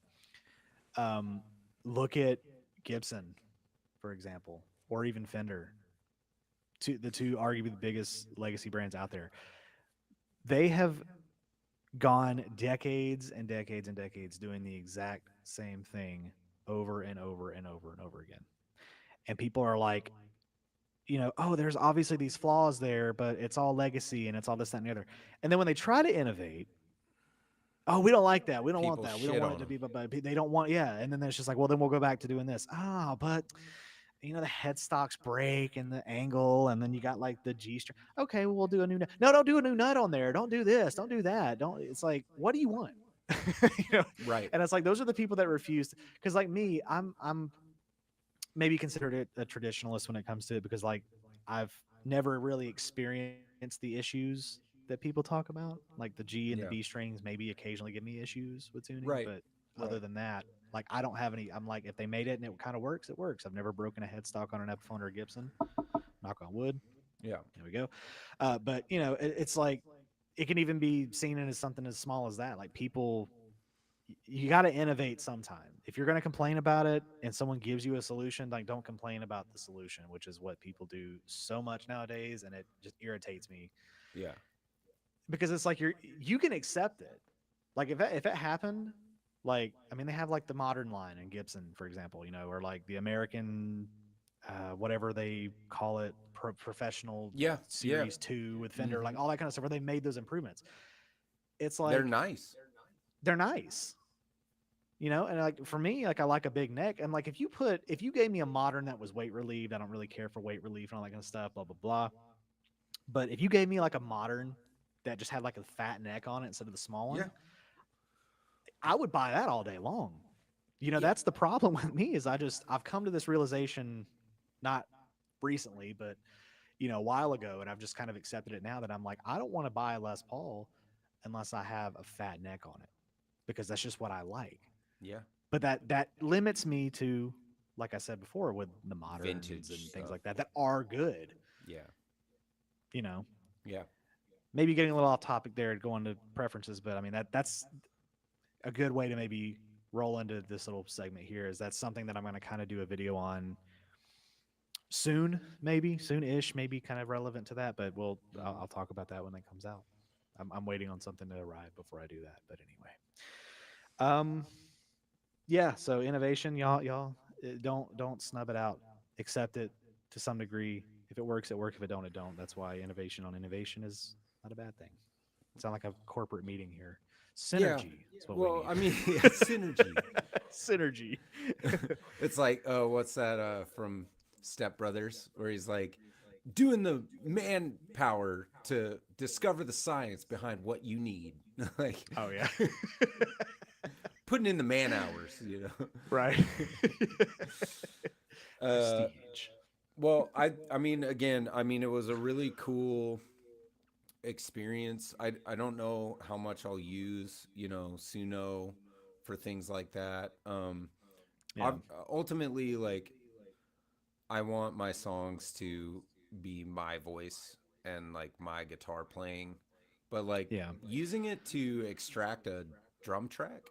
Um, Look at Gibson, for example, or even Fender, the two arguably the biggest legacy brands out there. They have gone decades and decades and decades doing the exact same thing over and over and over and over again. And people are like, oh, there's obviously these flaws there, but it's all legacy and it's all this, that, and the other. And then when they try to innovate, oh, we don't like that. We don't want People that. We don't shit want it on to them. be, but they don't want, yeah. And then it's just like, well, then we'll go back to doing this. Ah, but the headstocks break and the angle, and then you got like the G string. Okay, well, we'll do a new nut. No, don't do a new nut on there. Don't do this. Don't do that. Don't. It's like, what do you want? you know, Right. and it's like those are the people that refuse. Because like me, I'm maybe considered it a traditionalist when it comes to it because like I've never really experienced the issues that people talk about. Like the G and the Yeah. B strings maybe occasionally give me issues with tuning, Right. but other than that, like I don't have any. I'm like, if they made it and it kind of works, it works. I've never broken a headstock on an Epiphone or a Gibson. Knock on wood. Yeah. There we go. But it's like it can even be seen as something as small as that. Like people, you got to innovate sometime. If you're going to complain about it and someone gives you a solution, like don't complain about the solution, which is what people do so much nowadays, and it just irritates me Yeah. because it's like you can accept it. Like if it happened, like I mean they have like the modern line in Gibson, for example, or like the American whatever they call it, professional Yeah. Yeah. series 2 with Fender, like Mhm. all that kind of stuff where they made those improvements. It's They're like nice. they're nice. And like for me, like I like a big neck. And like if you gave me a modern that was weight relieved, I don't really care for weight relief and all that kind of stuff, blah blah blah. But if you gave me like a modern that just had like a fat neck on it instead of the small one, Yeah. I would buy that all day long. Yeah. That's the problem with me is I've come to this realization, not recently, but a while ago, and I've just kind of accepted it now that I'm like, I don't want to buy a Les Paul unless I have a fat neck on it because that's just what I like. Yeah. But that limits me to, like I said before, with the moderns Vintage and things stuff. like that are good. Yeah. Yeah. Maybe getting a little off topic there, going to preferences, but I mean that's a good way to maybe roll into this little segment here. Is that something that I'm going to kind of do a video on soon, maybe soon-ish, maybe kind of relevant to that, but I'll talk about that when it comes out. I'm waiting on something to arrive before I do that, but anyway. Yeah, so innovation, y'all don't snub it out. Accept it to some degree. If it works, it works. If it don't, it don't. That's why innovation on innovation is not a bad thing. Sound like a corporate meeting here. Synergy is what Well, we need. I mean, yeah, synergy. Synergy. It's like, oh, what's that from Step Brothers, where he's like doing the manpower to discover the science behind what you need, like Oh yeah. putting in the man hours, Right. Prestige. Well, I mean, again, I mean, it was a really cool experience. I don't know how much I'll use, Suno for things like that. Yeah. Ultimately, like, I want my songs to be my voice and like my guitar playing, but like Yeah. using it to extract a drum track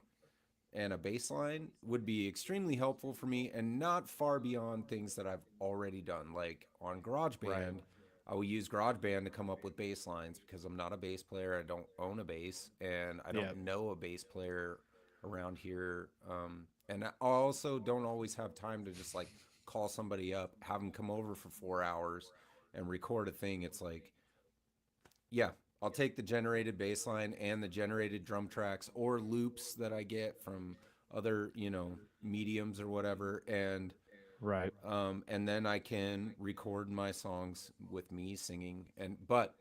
and a bass line would be extremely helpful for me and not far beyond things that I've already done. Like on Right. GarageBand, I will use GarageBand to come up with bass lines because I'm not a bass player. I don't own a bass and I Yeah. don't know a bass player around here. And I also don't always have time to just like call somebody up, have them come over for 4 hours and record a thing. It's like, yeah, I'll take the generated bass line and the generated drum tracks or loops that I get from other, mediums or whatever, Right. and then I can record my songs with me singing. But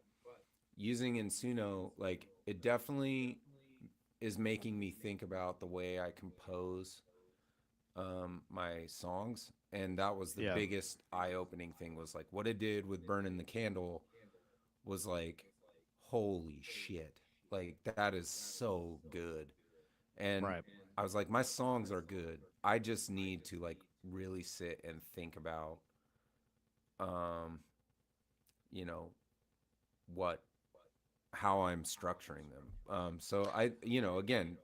using Insuno, like it definitely is making me think about the way I compose my songs, and that was the Yeah. biggest eye-opening thing. Was like what it did with Burning the Candle was like, holy shit, like that is so good. And Right. I was like, my songs are good, I just need to like really sit and think about um you know what how I'm structuring them. So again,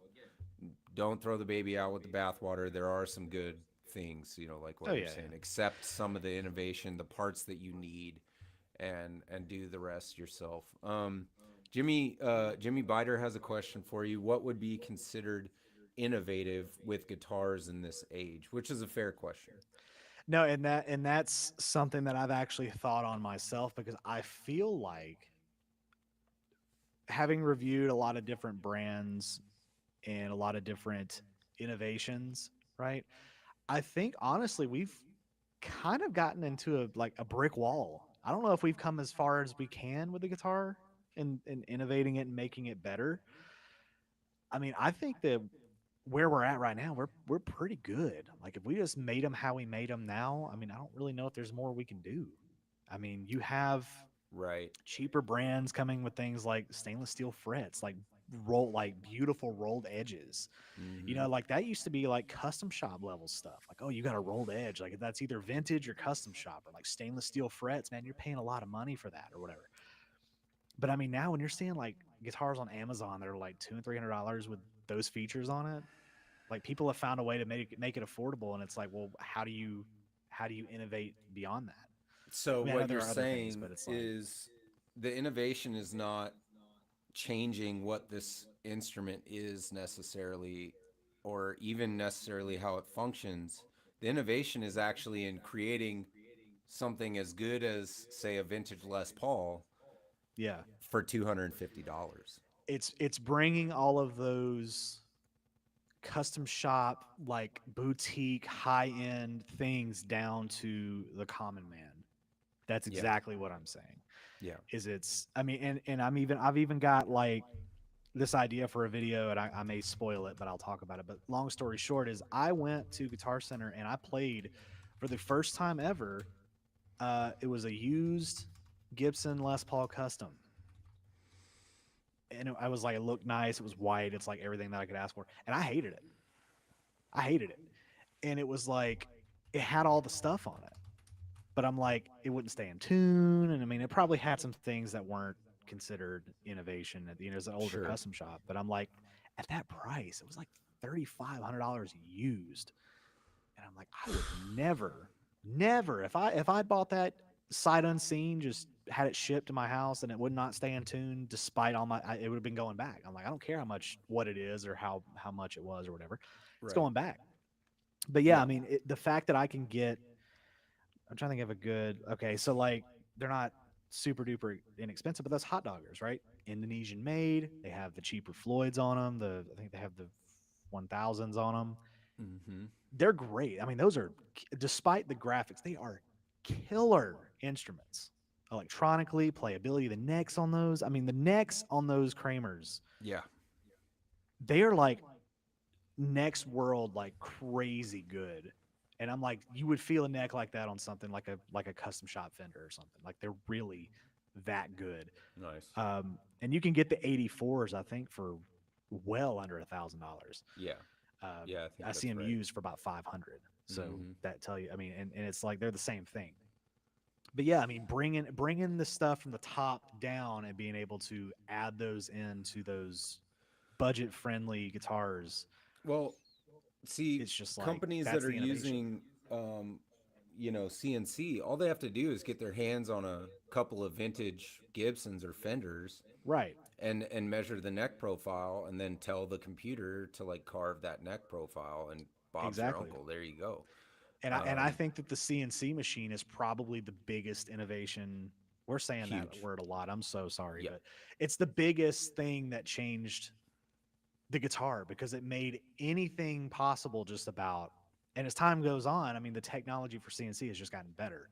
don't throw the baby out with the bathwater. There are some good things, like Oh what you're yeah. Yeah. saying. Accept some of the innovation, the parts that you need, and do the rest yourself. Jimmy Biter has a question for you. What would be considered innovative with guitars in this age? Which is a fair question. No, and that's something that I've actually thought on myself because I feel like having reviewed a lot of different brands and a lot of different innovations, right? I think honestly we've kind of gotten into a brick wall. I don't know if we've come as far as we can with the guitar and innovating it and making it better. I mean, I think that where we're at right now, we're pretty good. Like if we just made them how we made them now, I mean, I don't really know if there's more we can do. I mean, you have Right. cheaper brands coming with things like stainless steel frets, like beautiful rolled edges. Mm-hmm. Like that used to be like custom shop level stuff. Like, oh, you got a rolled edge. Like that's either vintage or custom shop or like stainless steel frets, man, you're paying a lot of money for that or whatever. But I mean, now when you're seeing like guitars on Amazon that are like $200 and $300 with those features on it, like people have found a way to make it affordable. And it's like, well, how do you innovate beyond that? So I mean, I know what there you're are other things, but saying it's like, is the innovation is not changing what this instrument is necessarily, or even necessarily how it functions. The innovation is actually in creating something as good as, say, a vintage Les Paul yeah, for $250. it's bringing all of those custom shop like boutique high end things down to the common man. That's Yeah, exactly what I'm saying. yeah. Is it's I mean, and I've even got like this idea for a video, and I may spoil it, but I'll talk about it. But long story short is I went to Guitar Center and I played for the first time ever. It was a used Gibson Les Paul Custom, and I was like, it looked nice. It was white. It's like everything that I could ask for, and I hated it. I hated it, and it was like it had all the stuff on it, but I'm like, it wouldn't stay in tune, and I mean, it probably had some things that weren't considered innovation. It's an older Sure. custom shop, but I'm like, at that price, it was like $3,500 used, and I'm like, I would never, if I bought that sight unseen, just had it shipped to my house, and it would not stay in tune, despite all it would have been going back. I'm like, I don't care how much what it is or how much it was or whatever, it's Right. going back. But yeah, Yeah. I mean, the fact that I can get, I'm trying to think of a good. Okay, so like they're not super duper inexpensive, but that's hot doggers, right? Indonesian made. They have the cheaper Floyds on them. I think they have the 1000s on them. Mm-hmm. They're great. I mean, those are, despite the graphics, they are killer instruments. Electronically, playability, the necks on those. I mean, the necks on those Kramers, Yeah. they are like next world, like crazy good. And I'm like, you would feel a neck like that on something like a custom shop Fender or something. Like they're really that good. Nice. And you can get the 84s, I think, for well under $1,000. Yeah. Yeah, I think I see that's them right. used for about 500. So Mhm. that tell you, I mean, and it's like they're the same thing. But yeah, I mean, bringing the stuff from the top down and being able to add those into those budget friendly guitars, Well, see, it's just like companies that that's are the innovation. using, CNC, all they have to do is get their hands on a couple of vintage Gibsons or Fenders Right. and measure the neck profile, and then tell the computer to like carve that neck profile, and Bob's your Exactly. uncle. There you go. And I think that the CNC machine is probably the biggest innovation. We're saying that Huge. word a lot. I'm so sorry, Yeah. but it's the biggest thing that changed the guitar because it made anything possible just about. And as time goes on, I mean, the technology for CNC has just gotten better.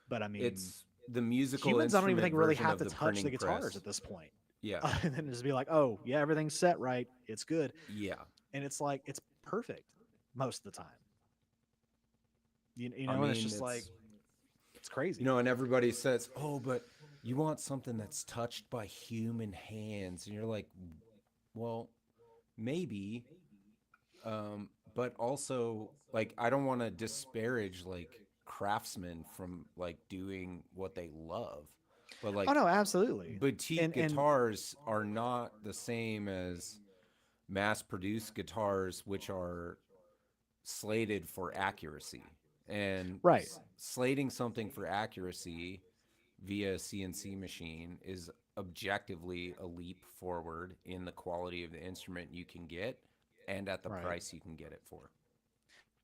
But I mean, It's the musical humans, I don't even instrument think really version have of to the touch the printing guitars press. at this point. Yeah. And then just be like, oh, yeah, everything's set right. It's good. Yeah. And it's like, it's perfect most of the time. I And it's mean, just like, it's crazy. and everybody says, "Oh, but you want something that's touched by human hands." And you're like, "Well, maybe, but also like I don't want to disparage like craftsmen from like doing what they love. But Oh, like no, absolutely. boutique And guitars are not the same as mass-produced guitars, which are slated for accuracy. And right. slating something for accuracy via a CNC machine is objectively a leap forward in the quality of the instrument you can get and at the Right. price you can get it for.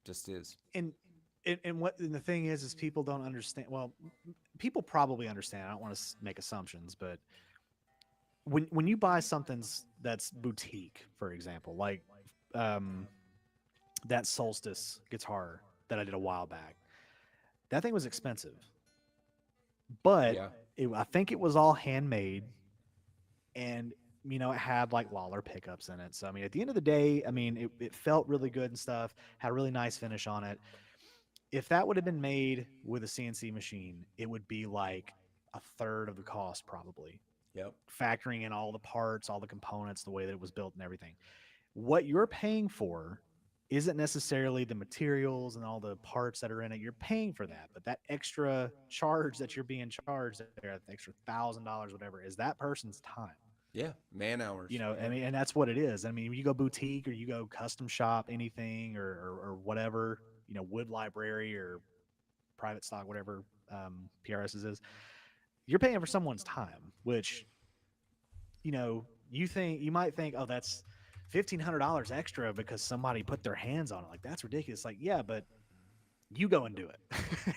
Just is. And and the thing is people don't understand. Well, people probably understand. I don't want to make assumptions, but when you buy something that's boutique, for example, like um, that Solstice guitar that I did a while back, that thing was expensive, but Yeah. I think it was all handmade, and it had like Lawler pickups in it. So I mean, at the end of the day, I mean, it felt really good and stuff. Had a really nice finish on it. If that would have been made with a CNC machine, it would be like a third of the cost probably, Yep. factoring in all the parts, all the components, the way that it was built and everything. What you're paying for isn't necessarily the materials and all the parts that are in it. You're paying for that, but that extra charge that you're being charged there, the extra $1,000, whatever, is that person's time. Yeah. Man hours. I mean, and that's what it is. I mean, you go boutique or you go custom shop, anything or whatever, wood library or private stock, whatever PRSs is, you're paying for someone's time, which, you might think, oh, that's $1,500 extra because somebody put their hands on it. Like, that's ridiculous. Like, yeah, but you go and do it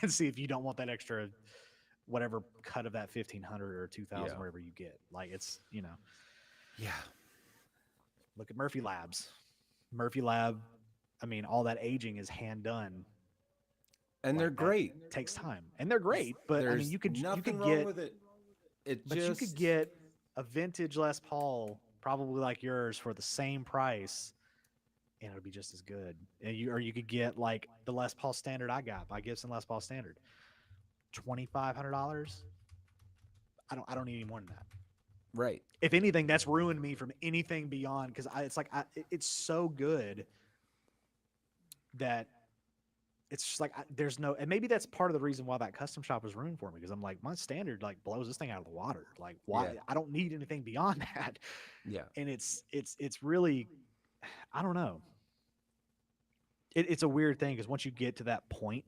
and see if you don't want that extra, whatever cut of that 1,500 or 2,000, Yeah. whatever you get. Like, it's, Yeah. look at Murphy Labs. Murphy Lab, I mean, all that aging is hand done. And Like, they're that great. takes time, and they're great. But I There's mean, you could nothing wrong get, with it. It but just you could get a vintage Les Paul, probably like yours, for the same price, and it'll be just as good. And you could get like the Les Paul Standard I got by Gibson Les Paul Standard, $2,500. I don't need any more than that. right. If anything, that's ruined me from anything beyond, because it's so good that it's just like there's no, and maybe that's part of the reason why that custom shop was ruined for me, because I'm like, my standard like blows this thing out of the water. Like, why? Yeah. I don't need anything beyond that. Yeah. And it's really, I don't know. It's a weird thing, because once you get to that point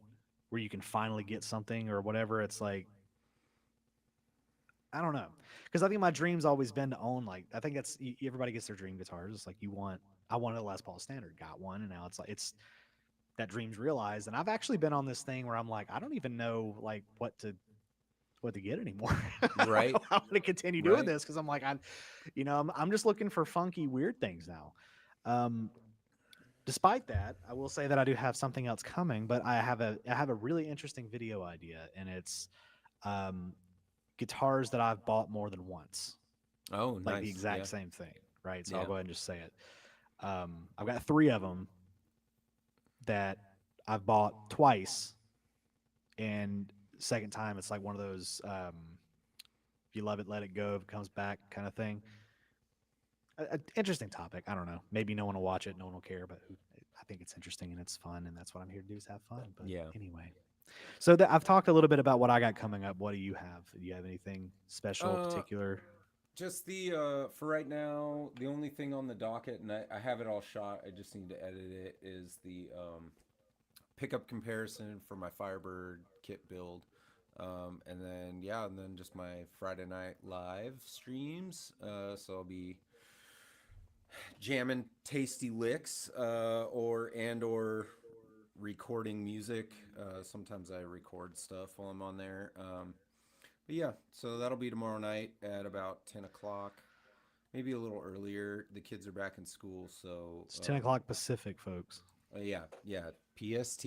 where you can finally get something or whatever, it's like, I don't know, because I think my dream's always been to own, like, I think that's everybody gets their dream guitars. It's like I wanted a Les Paul Standard, got one, and now it's like that dream's realized. And I've actually been on this thing where I'm like, I don't even know like what to get anymore. Right. I'm going to continue doing Right. this because I'm like, I'm just looking for funky, weird things now. Despite that, I will say that I do have something else coming, but I have a really interesting video idea, and it's guitars that I've bought more than once, Oh, like nice. the exact Yeah. same thing, right? So Yeah. I'll go ahead and just say it. I've got 3 of them that I've bought twice, and second time it's like one of those If you love it, let it go. If it comes back, kind of thing. Interesting topic. I don't know. Maybe no one will watch it. No one will care. But I think it's interesting and it's fun. And that's what I'm here to do is have fun. But Yeah. anyway. So I've talked a little bit about what I got coming up. What do you have? Do you have anything special, particular? Just the for right now, the only thing on the docket, and I have it all shot. I just need to edit it. Is the pickup comparison for my Firebird kit build, and then just my Friday night live streams. So I'll be jamming tasty licks, or recording music. Sometimes I record stuff while I'm on there. But yeah, so that'll be tomorrow night at about 10 o'clock, maybe a little earlier. The kids are back in school, so It's 10 o'clock Pacific, folks. yeah, PST.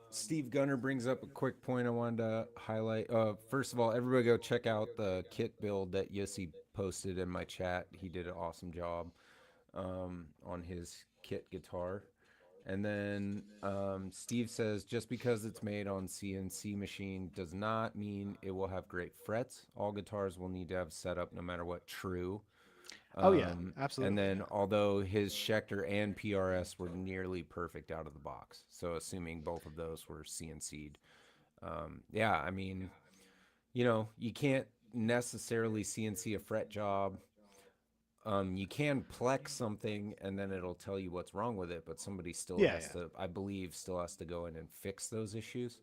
Steve Gunner brings up a quick point I wanted to highlight. First of all, everybody go check out the kit build that Yossi posted in my chat. He did an awesome job on his kit guitar. And then Steve says, just because it's made on CNC machine does not mean it will have great frets. All guitars will need to have setup no matter what. True. Oh, yeah, absolutely. And then although his Schecter and PRS were nearly perfect out of the box, so assuming both of those were CNC'd. Yeah, I mean, you can't necessarily CNC a fret job. You can plex something and then it'll tell you what's wrong with it, but somebody still has to, I believe, still has to go in and fix those issues.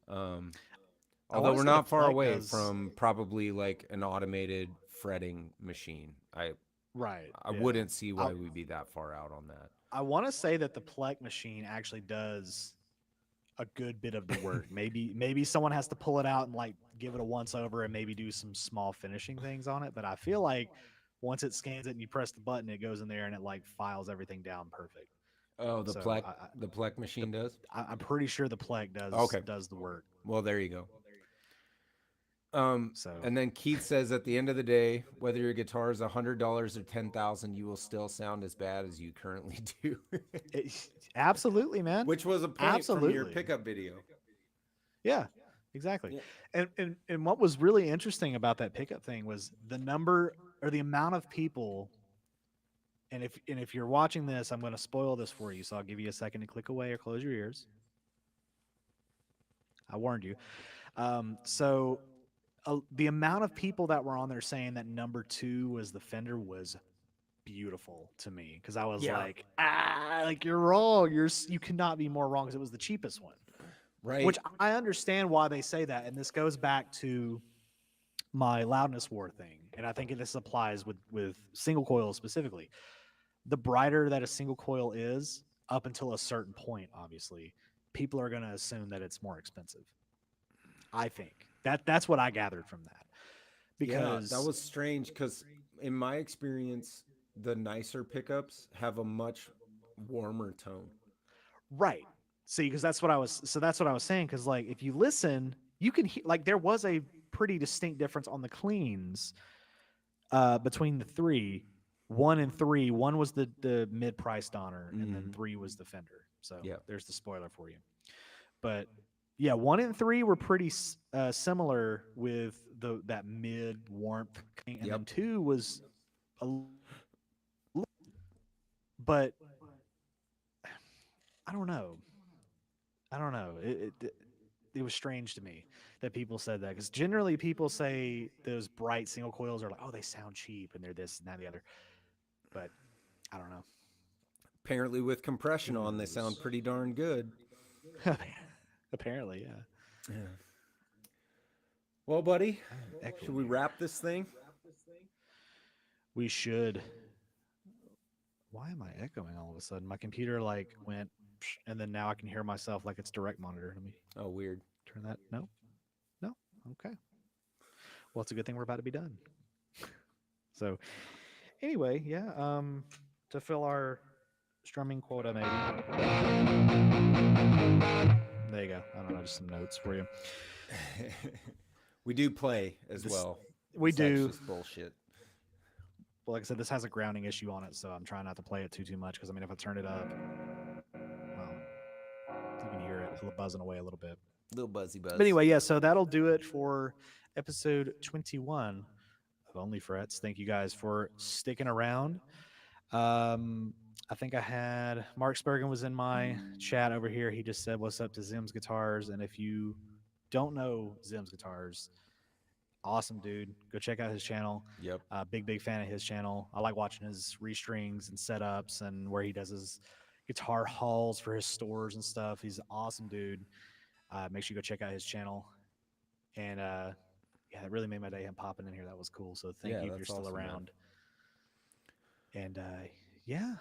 Although we're not far away from probably like an automated fretting machine. I wouldn't see why we'd be that far out on that. I want to say that the Plex machine actually does a good bit of the work. maybe someone has to pull it out and like give it a once over and maybe do some small finishing things on it. But I feel like once it scans it and you press the button, it goes in there and it like files everything down perfect. Oh, the Plex machine does? I'm pretty sure the Plex does the work. Well, there you go. And then Keith says, at the end of the day, whether your guitar is $100 or $10,000, you will still sound as bad as you currently do. Absolutely, man. Which was a point from your pickup video. Yeah, exactly. Yeah. And what was really interesting about that pickup thing was the number or the amount of people. And if you're watching this, I'm going to spoil this for you, so I'll give you a second to click away or close your ears. I warned you. The amount of people that were on there saying that number 2 was the Fender was beautiful to me, because I was like you're wrong. You cannot be more wrong, because it was the cheapest one. Right. Which I understand why they say that, and this goes back to my loudness war thing, and I think this applies with single coil specifically. The brighter that a single coil is, up until a certain point, obviously, people are going to assume that it's more expensive. I think that's what I gathered from that. Because that was strange, because in my experience, the nicer pickups have a much warmer tone. Right. See, because that's what I was saying. Because like, if you listen, you can hear, like, there was a pretty distinct difference on the cleans between the three. 1 and 3. 1 was the mid-priced Donner, and then 3 was the Fender. So there's the spoiler for you. But yeah, 1 and 3 were pretty similar with that mid warmth thing, and then 2 was a little, but I don't know. It was strange to me that people said that, because generally people say those bright single coils are like, oh, they sound cheap and they're this and that and the other. But I don't know. Apparently, with compression on, they sound pretty darn good. Apparently, yeah. Well, buddy, should we wrap this thing? We should. Why am I echoing all of a sudden? My computer like went, and then now I can hear myself like it's direct monitor. Let me. Oh, weird. Turn that. No. Okay. Well, it's a good thing we're about to be done. So, anyway, yeah. To fill our strumming quota, maybe. There you go. I don't know, just some notes for you. We do play as well. We do. That's just bullshit. Well, like I said, this has a grounding issue on it, so I'm trying not to play it too much, because I mean, if I turn it up, well, you can hear it buzzing away a little bit. Little buzzy buzz. But anyway, yeah, so that'll do it for episode 21 of Onlyfrets. Thank you guys for sticking around. I think I had Mark Spurgeon was in my chat over here. He just said, "What's up to Zim's Guitars?" And if you don't know Zim's Guitars, awesome dude. Go check out his channel. Yep. Big fan of his channel. I like watching his restrings and setups and where he does his guitar hauls for his stores and stuff. He's an awesome dude. Make sure you go check out his channel. And yeah, it really made my day him popping in here. That was cool. So thank Yeah, you if you're that's still awesome, man. around. And yeah.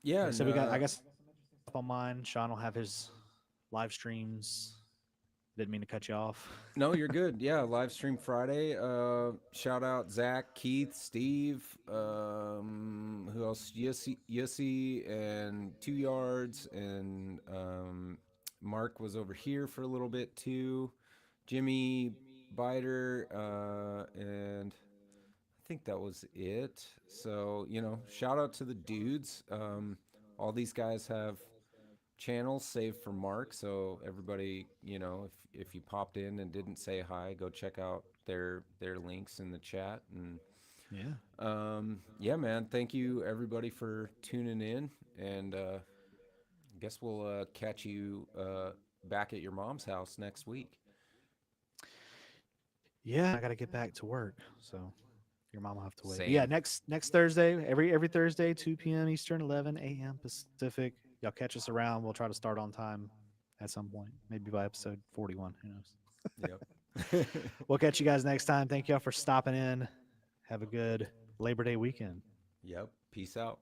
Yeah. So we got, I guess, stuff on mine. Sean will have his live streams. Didn't mean to cut you off. No, you're good. Yeah, live stream Friday. Shout out Zach, Keith, Steve, who else? Yussi and 2 Yards, and Mark was over here for a little bit too. Jimmy Biter, and I think that was it. So, you know, shout out to the dudes. All these guys have channels saved for Mark, so everybody, you know, if you popped in and didn't say hi, go check out their links in the chat. And yeah, man, thank you everybody for tuning in, and I guess we'll catch you back at your mom's house next week. Yeah, I got to get back to work, so your mom will have to wait. Same. Yeah, next Thursday, every Thursday, 2 p.m. Eastern, 11 a.m. Pacific. Y'all catch us around. We'll try to start on time at some point, maybe by episode 41. Who knows? Yep. We'll catch you guys next time. Thank y'all for stopping in. Have a good Labor Day weekend. Yep. Peace out.